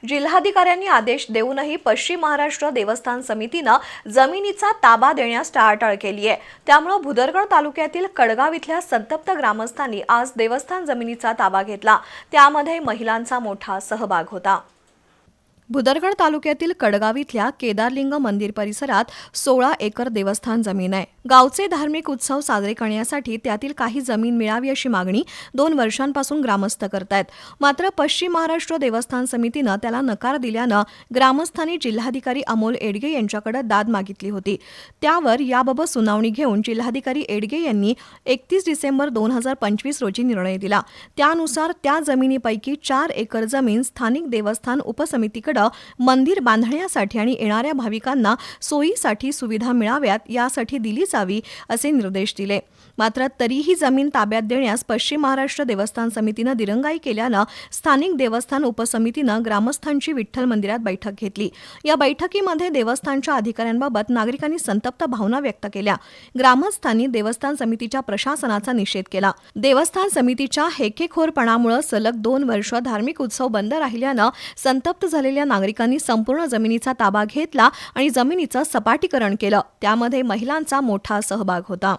जिल्हाधिकाऱ्यांनी आदेश देऊनही पश्चिम महाराष्ट्र देवस्थान समितीनं जमिनीचा ताबा देण्यास टाळाटाळ केली आहे। त्यामुळे भुदरगड तालुक्यातील कडगाव इथल्या संतप्त ग्रामस्थांनी आज देवस्थान जमिनीचा ताबा घेतला। त्यामध्ये महिलांचा मोठा सहभाग होता। भुदरगड तालुक्यातील कडगाव इथल्या केदारलिंग मंदिर परिसरात 16 एकर देवस्थान जमीन आहे। गावचे धार्मिक उत्सव साजरे करण्यासाठी त्यातील काही जमीन मिळावी अशी मागणी 2 वर्षांपासून ग्रामस्थ करतायत। मात्र पश्चिम महाराष्ट्र देवस्थान समितीनं त्याला नकार दिल्यानं ग्रामस्थांनी जिल्हाधिकारी अमोल एडगे यांच्याकडे दाद मागितली होती। त्यावर याबाबत सुनावणी घेऊन जिल्हाधिकारी एडगे यांनी 31 डिसेंबर 2025 रोजी निर्णय दिला। त्यानुसार त्या जमिनीपैकी 4 एकर जमीन स्थानिक देवस्थान उपसमितीकडे मंदिर बांधण्यासाठी आणि येणाऱ्या भाविकांना सोयीसाठी सुविधा मिळाव्यात यासाठी दिली जावी असे निर्देश दिले। मात्र तरीही जमीन ताब्यात देण्यास पश्चिम महाराष्ट्र देवस्थान समितीनं दिरंगाई केल्यानं स्थानिक देवस्थान उपसमितीनं ग्रामस्थांची विठ्ठल मंदिरात बैठक घेतली। या बैठकीमध्ये देवस्थानच्या अधिकाऱ्यांबाबत नागरिकांनी संतप्त भावना व्यक्त केल्या। ग्रामस्थांनी देवस्थान समितीच्या प्रशासनाचा निषेध केला। देवस्थान समितीच्या हेकेखोरपणामुळे सलग 2 वर्ष धार्मिक उत्सव बंद राहिल्यानं संतप्त झालेल्या नागरिकांनी संपूर्ण जमिनीचा ताबा घेतला आणि जमिनीचं सपाटीकरण केलं। त्यामध्ये महिलांचा मोठा सहभाग होता।